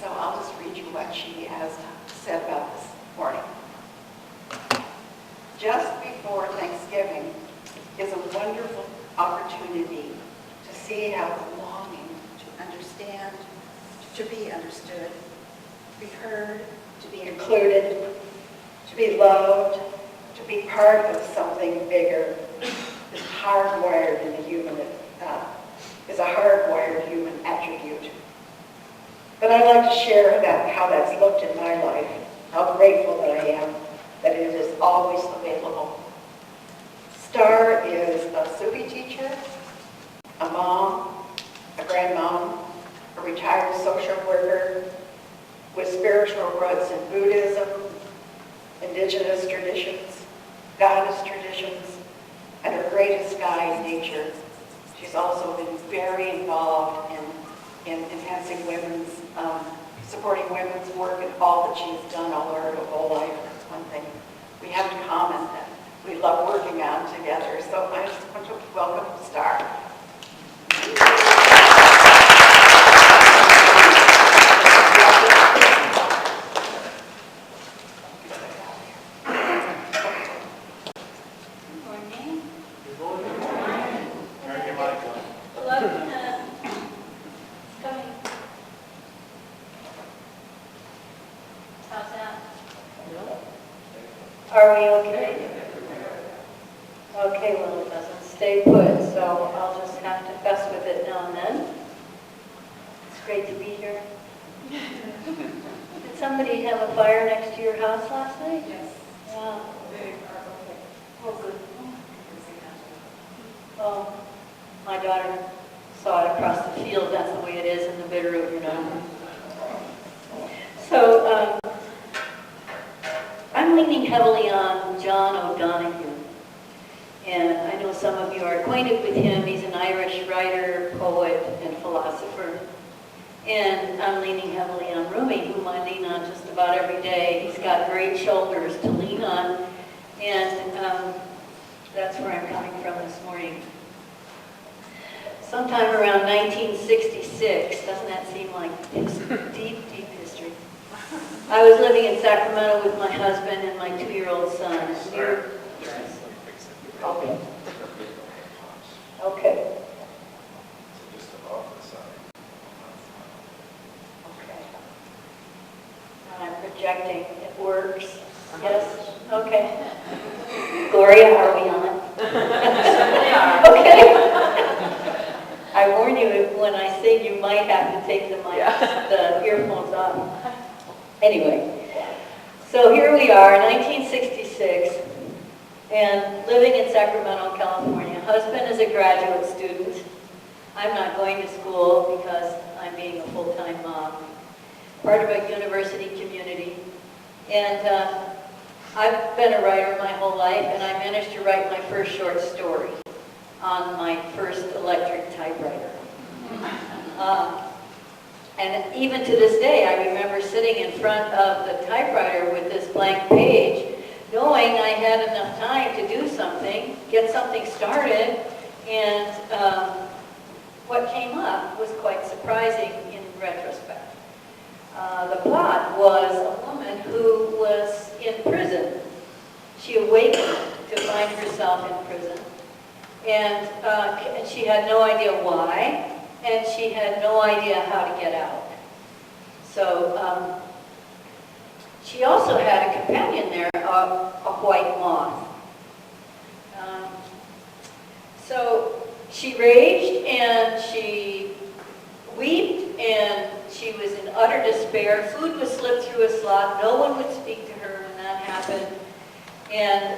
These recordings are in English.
So I'll just read you what she has said about this morning. Just before Thanksgiving is a wonderful opportunity to see how the longing to understand, to be understood, to be heard, to be included, to be loved, to be part of something bigger is hardwired in the human, is a hardwired human attribute. But I'd like to share how that's looked in my life, how grateful that I am that it is always available. Star is a Sufi teacher, a mom, a grandmom, a retired social worker with spiritual roots in Buddhism, indigenous traditions, goddess traditions, and her greatest guide, nature. She's also been very involved in enhancing women's, supporting women's work and all that she's done all her whole life. That's one thing we have in common that we love working on together. So I just want to welcome Star. Are we okay? Okay, well, it doesn't stay put, so I'll just have to fess with it now and then. It's great to be here. Did somebody have a fire next to your house last night? Yes. Yeah. They are okay. Oh, good. Oh, my daughter saw it across the field. That's the way it is in the Bitterroot, you know. So, I'm leaning heavily on John O'Donohue, and I know some of you are acquainted with him. He's an Irish writer, poet, and philosopher. And I'm leaning heavily on Rumi, whom I lean on just about every day. He's got great shoulders to lean on, and that's where I'm coming from this morning. Sometime around 1966, doesn't that seem like deep, deep history? I was living in Sacramento with my husband and my 2-year-old son. Okay. Okay. Okay. I'm projecting. It works. Yes? Okay. Gloria, are we on? Certainly are. Okay. I warn you, when I sing, you might have to take the earphones off. Anyway, so here we are, 1966, and living in Sacramento, California. Husband is a graduate student. I'm not going to school because I'm being a full-time mom. Part of a university community. And I've been a writer my whole life, and I managed to write my first short story on my first electric typewriter. And even to this day, I remember sitting in front of the typewriter with this blank page, knowing I had enough time to do something, get something started, and what came up was quite surprising in retrospect. The plot was a woman who was in prison. She awakened to find herself in prison, and she had no idea why, and she had no idea how to get out. So she also had a companion there, a white moth. So she raged and she wept and she was in utter despair. Food was slipped through a slot. No one would speak to her when that happened. And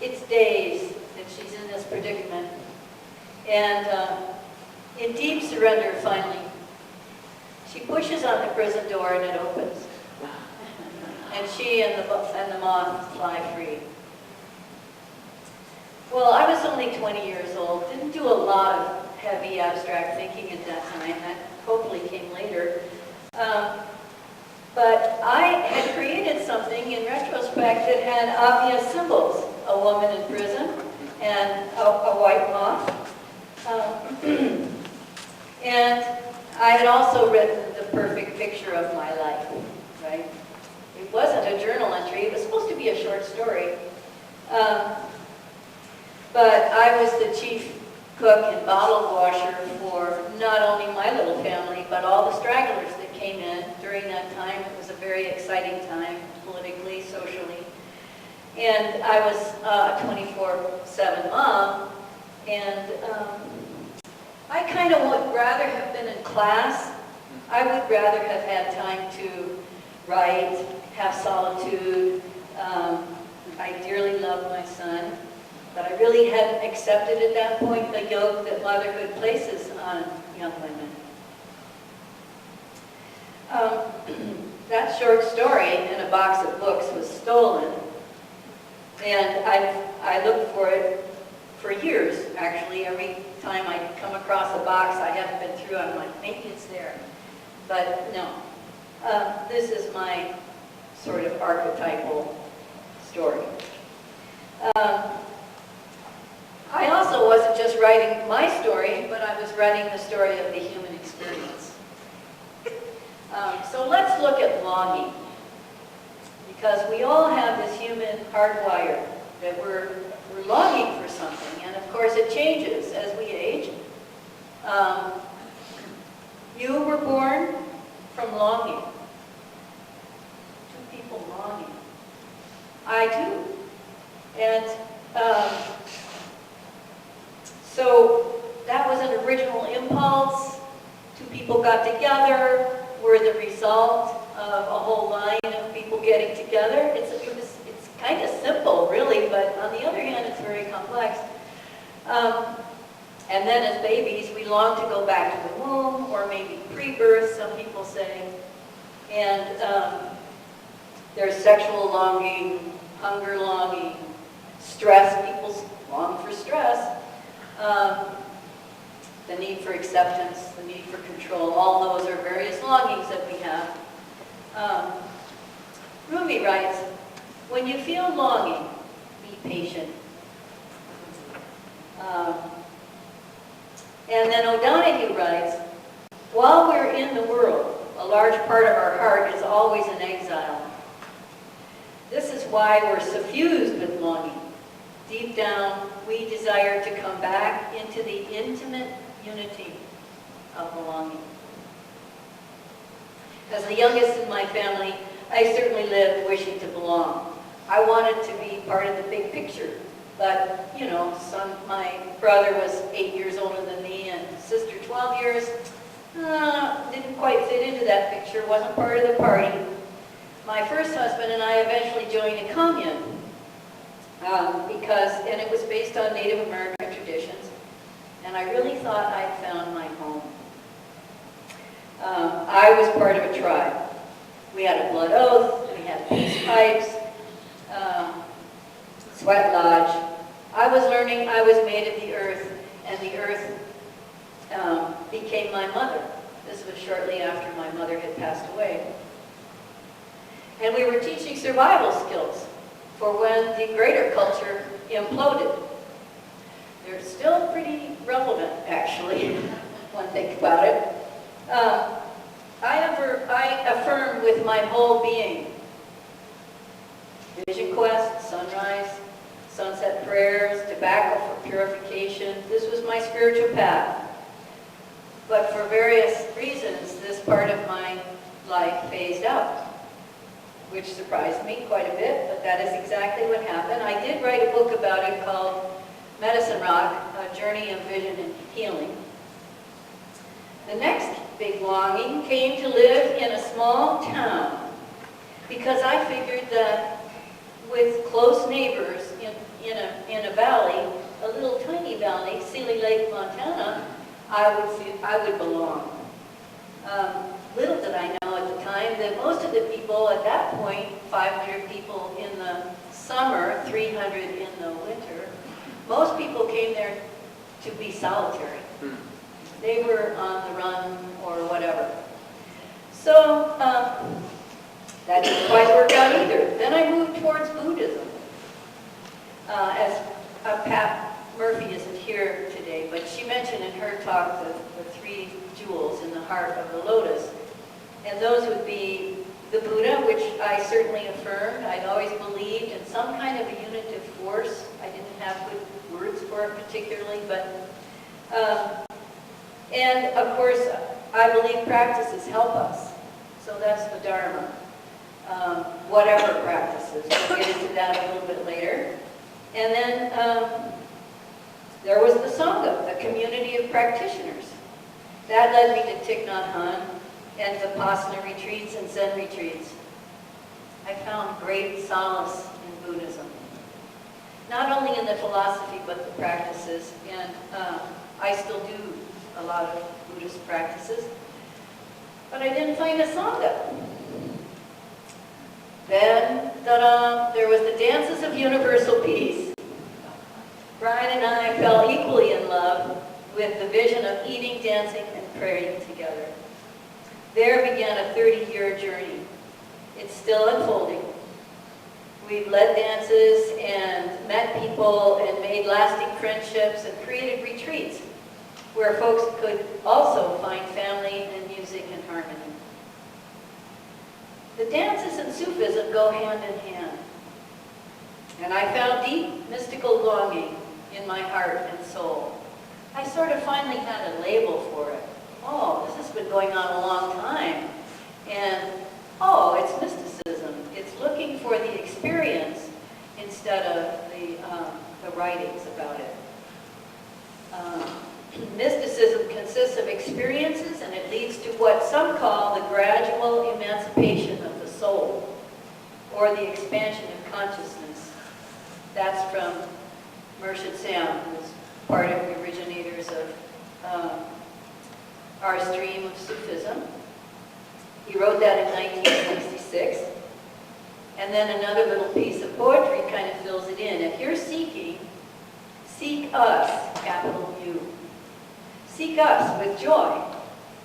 it's days that she's in this predicament. And in deep surrender, finally, she pushes on the prison door and it opens. And she and the moth fly free. Well, I was only 20 years old, didn't do a lot of heavy abstract thinking at that time. That hopefully came later. But I had created something in retrospect that had obvious symbols. A woman in prison and a white moth. And I had also written the perfect picture of my life, right? It wasn't a journal entry. It was supposed to be a short story. But I was the chief cook and bottle washer for not only my little family, but all the stragglers that came in during that time. It was a very exciting time, politically, socially. And I was a 24/7 mom, and I kind of would rather have been in class. I would rather have had time to write, have solitude. I dearly love my son, but I really hadn't accepted at that point the yoke that motherhood places on young women. That short story in a box of books was stolen, and I looked for it for years, actually. Every time I come across a box I haven't been through, I'm like, maybe it's there. But no, this is my sort of archetypal story. I also wasn't just writing my story, but I was writing the story of the human experience. So let's look at longing, because we all have this human hardwire that we're longing for something, and of course it changes as we age. You were born from longing. Two people longing. I do. And so that was an original impulse. Two people got together. We're the result of a whole line of people getting together. It's kind of simple, really, but on the other hand, it's very complex. And then as babies, we long to go back to the womb, or maybe pre-birth, some people say. And there's sexual longing, hunger longing, stress. People long for stress. The need for acceptance, the need for control. All those are various longings that we have. Rumi writes, when you feel longing, be patient. And then O'Donoghue writes, while we're in the world, a large part of our heart is always in exile. This is why we're suffused with longing. Deep down, we desire to come back into the intimate unity of belonging. As the youngest in my family, I certainly lived wishing to belong. I wanted to be part of the big picture. But, you know, my brother was 8 years older than me, and sister 12 years. Didn't quite fit into that picture, wasn't part of the party. My first husband and I eventually joined a commune, and it was based on Native American traditions, and I really thought I'd found my home. I was part of a tribe. We had a blood oath, we had peace pipes, sweat lodge. I was learning I was made of the earth, and the earth became my mother. This was shortly after my mother had passed away. And we were teaching survival skills for when the greater culture imploded. They're still pretty relevant, actually, when I think about it. I affirmed with my whole being. Vision quest, sunrise, sunset prayers, tobacco for purification. This was my spiritual path. But for various reasons, this part of my life phased out, which surprised me quite a bit, but that is exactly what happened. I did write a book about it called Medicine Rock, A Journey of Vision and Healing. The next big longing came to live in a small town, because I figured that with close neighbors in a valley, a little tiny valley, Sealy Lake, Montana, I would belong. Little did I know at the time that most of the people at that point, 500 people in the summer, 300 in the winter, most people came there to be solitary. They were on the run or whatever. So that didn't quite work out either. Then I moved towards Buddhism. As Pat Murphy isn't here today, but she mentioned in her talk the three jewels in the heart of the lotus. And those would be the Buddha, which I certainly affirmed. I'd always believed in some kind of a unitive force. I didn't have good words for it particularly, but, and of course, I believe practices help us. So that's the Dharma. Whatever practices, we'll get into that a little bit later. And then there was the Sangha, the community of practitioners. That led me to Thich Nhat Hanh and Vipassana retreats and Zen retreats. I found great solace in Buddhism. Not only in the philosophy, but the practices. And I still do a lot of Buddhist practices. But I didn't find a Sangha. Then, ta-da, there was the Dances of Universal Peace. Brian and I fell equally in love with the vision of eating, dancing, and praying together. There began a 30-year journey. It's still unfolding. We've led dances and met people and made lasting friendships and created retreats where folks could also find family and music and harmony. The dances and Sufism go hand in hand. And I found deep mystical longing in my heart and soul. I sort of finally had a label for it. Oh, this has been going on a long time. And, oh, it's mysticism. It's looking for the experience instead of the writings about it. Mysticism consists of experiences, and it leads to what some call the gradual emancipation of the soul, or the expansion of consciousness. That's from Murshid Sam, who's part of the originators of our stream of Sufism. He wrote that in 1966. And then another little piece of poetry kind of fills it in. If you're seeking, seek us, capital U. Seek us with joy,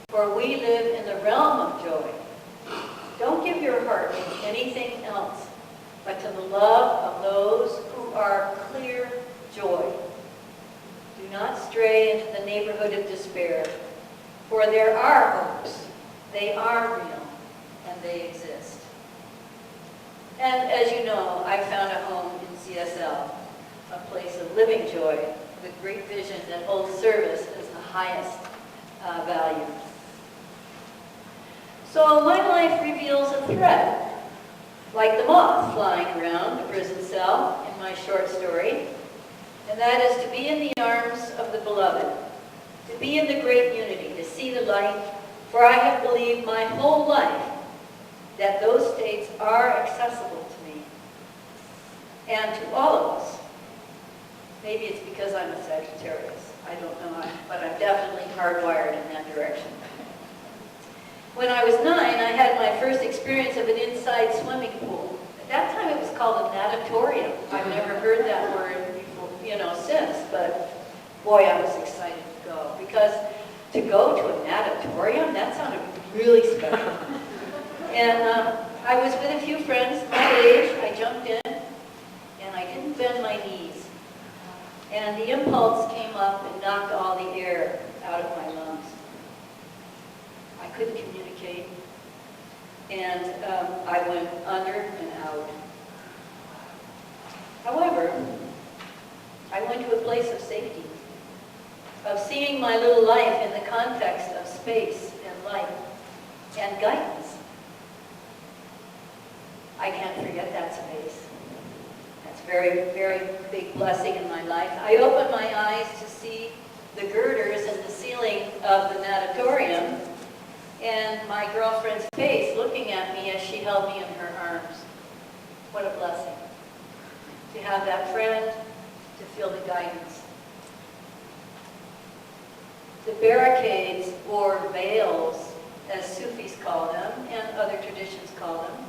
for we live in the realm of joy. Don't give your heart to anything else, but to the love of those who are clear joy. Do not stray into the neighborhood of despair, for there are hopes. They are real, and they exist. And as you know, I found a home in CSL, a place of living joy, with great vision that holds service as the highest value. So my life reveals a thread, like the moth flying around the prison cell in my short story, and that is to be in the arms of the beloved, to be in the great unity, to see the light, for I have believed my whole life that those states are accessible to me and to all of us. Maybe it's because I'm a Sagittarius. I don't know, but I'm definitely hardwired in that direction. When I was 9, I had my first experience of an inside swimming pool. At that time, it was called a natatorium. I've never heard that word before, since, but boy, I was excited to go. Because to go to a natatorium, that sounded really special. And I was with a few friends my age. I jumped in, and I didn't bend my knees. And the impulse came up and knocked all the air out of my lungs. I couldn't communicate, and I went under and out. However, I went to a place of safety, of seeing my little life in the context of space and light and guidance. I can't forget that space. That's a very, very big blessing in my life. I opened my eyes to see the girders in the ceiling of the natatorium, and my girlfriend's face looking at me as she held me in her arms. What a blessing. To have that friend, to feel the guidance. The barricades, or veils, as Sufis call them, and other traditions call them,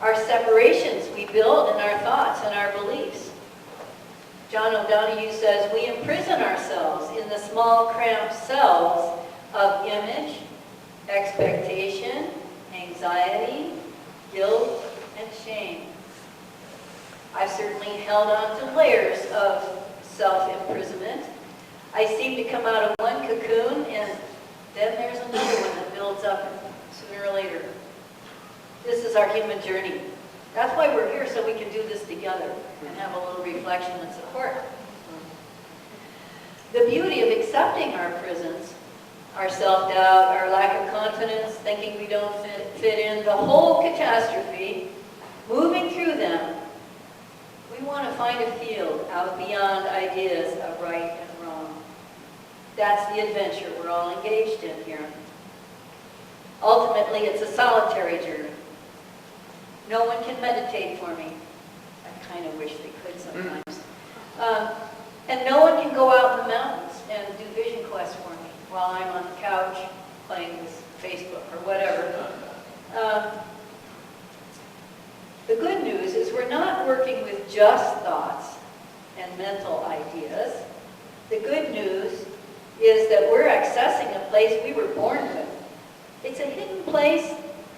are separations we build in our thoughts and our beliefs. John O'Donohue says, we imprison ourselves in the small, cramped cells of image, expectation, anxiety, guilt, and shame. I've certainly held on to layers of self-imprisonment. I seem to come out of one cocoon, and then there's another one that builds up and sooner or later. This is our human journey. That's why we're here, so we can do this together and have a little reflection and support. The beauty of accepting our prisons, our self-doubt, our lack of confidence, thinking we don't fit in, the whole catastrophe, moving through them, we want to find a field out beyond ideas of right and wrong. That's the adventure we're all engaged in here. Ultimately, it's a solitary journey. No one can meditate for me. I kind of wish they could sometimes. And no one can go out in the mountains and do vision quests for me while I'm on the couch playing with Facebook or whatever. The good news is we're not working with just thoughts and mental ideas. The good news is that we're accessing a place we were born with. It's a hidden place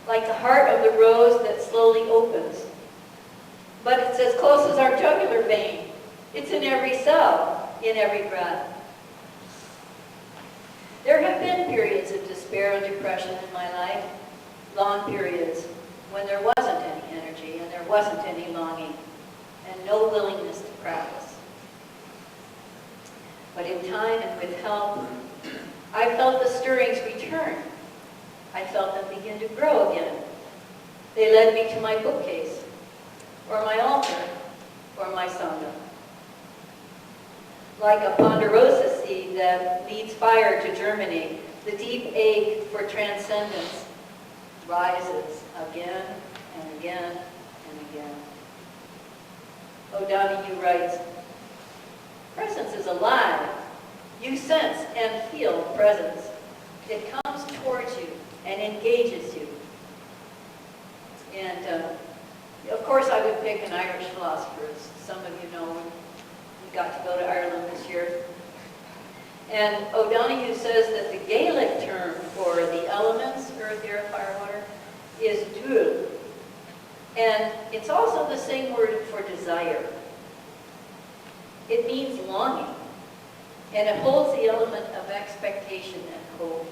like the heart of the rose that slowly opens. But it's as close as our jugular vein. It's in every cell, in every breath. There have been periods of despair and depression in my life, long periods when there wasn't any energy and there wasn't any longing and no willingness to practice. But in time and with help, I felt the stirrings return. I felt them begin to grow again. They led me to my bookcase, or my altar, or my sangha. Like a ponderosa seed that needs fire to germinate, the deep ache for transcendence rises again and again and again. O'Donoghue writes, presence is alive. You sense and feel presence. It comes towards you and engages you. And of course I would pick an Irish philosopher, as some of you know. We got to go to Ireland this year. And O'Donoghue says that the Gaelic term for the elements, earth, air, fire, water, is dúil. And it's also the same word for desire. It means longing. And it holds the element of expectation and hope.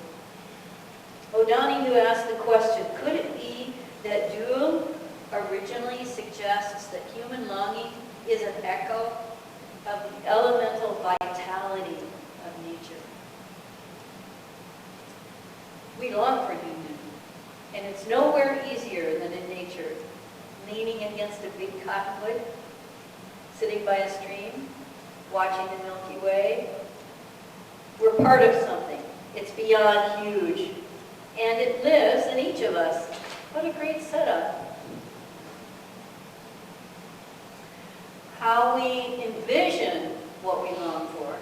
O'Donoghue asked the question, could it be that dúil originally suggests that human longing is an echo of the elemental vitality of nature? We long for union, and it's nowhere easier than in nature, leaning against a big cottonwood, sitting by a stream, watching the Milky Way. We're part of something. It's beyond huge. And it lives in each of us. What a great setup. How we envision what we long for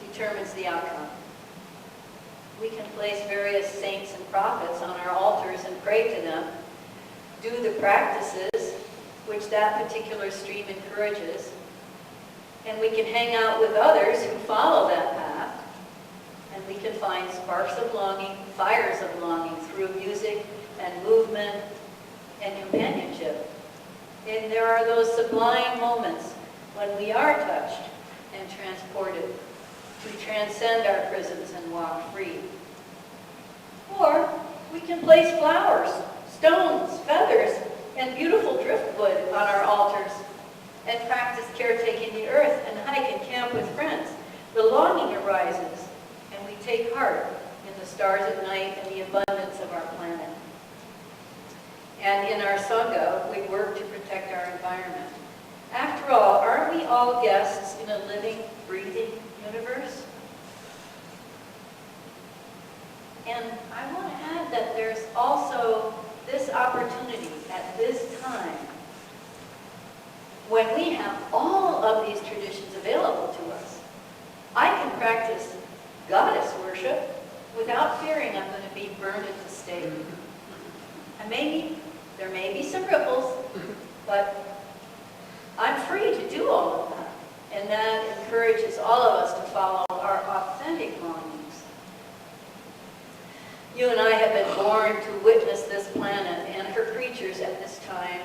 determines the outcome. We can place various saints and prophets on our altars and pray to them, do the practices which that particular stream encourages, and we can hang out with others who follow that path. And we can find sparks of longing, fires of longing through music and movement and companionship. And there are those sublime moments when we are touched and transported to transcend our prisons and walk free. Or we can place flowers, stones, feathers, and beautiful driftwood on our altars and practice caretaking the earth and hike and camp with friends. The longing arises, and we take heart in the stars at night and the abundance of our planet. And in our sangha, we work to protect our environment. After all, aren't we all guests in a living, breathing universe? And I want to add that there's also this opportunity at this time when we have all of these traditions available to us. I can practice goddess worship without fearing I'm going to be burned at the stake. And there may be some ripples, but I'm free to do all of that. And that encourages all of us to follow our authentic longings. You and I have been born to witness this planet and her creatures at this time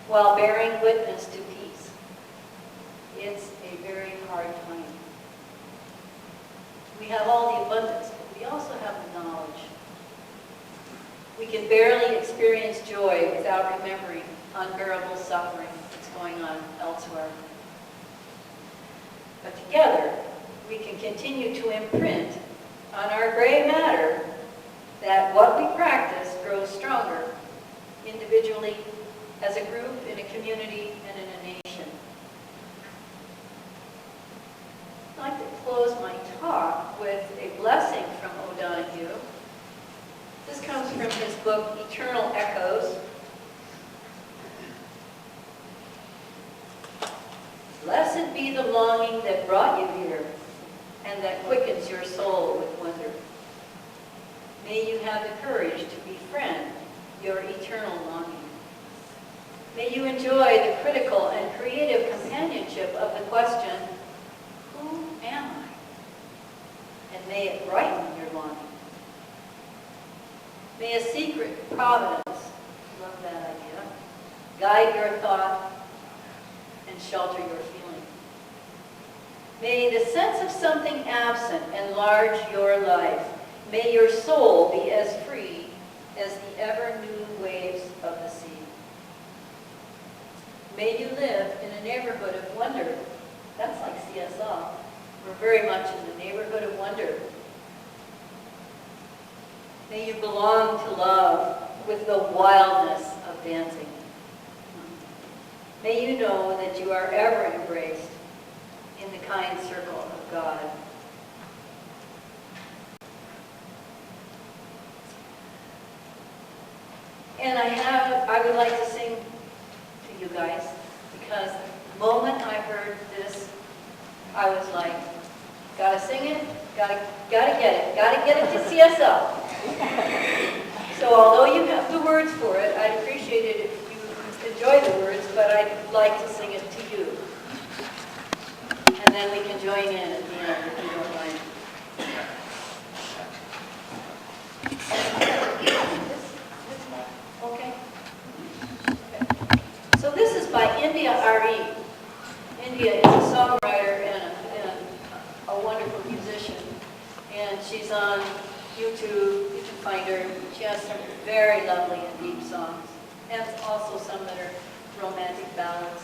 while bearing witness to peace. It's a very hard time. We have all the abundance, but we also have the knowledge. We can barely experience joy without remembering unbearable suffering that's going on elsewhere. But together, we can continue to imprint on our gray matter that what we practice grows stronger, individually, as a group, in a community, and in a nation. I'd like to close my talk with a blessing from O'Donoghue. This comes from his book, Eternal Echoes. Blessed be the longing that brought you here, and that quickens your soul with wonder. May you have the courage to befriend your eternal longing. May you enjoy the critical and creative companionship of the question, who am I? And may it brighten your longing. May a secret providence, love that idea, guide your thought and shelter your feeling. May the sense of something absent enlarge your life. May your soul be as free as the ever-new waves of the sea. May you live in a neighborhood of wonder. That's like CSL. We're very much in the neighborhood of wonder. May you belong to love with the wildness of dancing. May you know that you are ever embraced in the kind circle of God. And I would like to sing to you guys, because the moment I heard this, I was like, gotta sing it, gotta get it to CSL. So although you have the words for it, I'd appreciate it if you enjoy the words, but I'd like to sing it to you. And then we can join in at the end if you don't mind. Okay? So this is by India R.E. India is a songwriter and a wonderful musician. And she's on YouTube. You can find her. She has some very lovely and deep songs. And also some that are romantic ballads.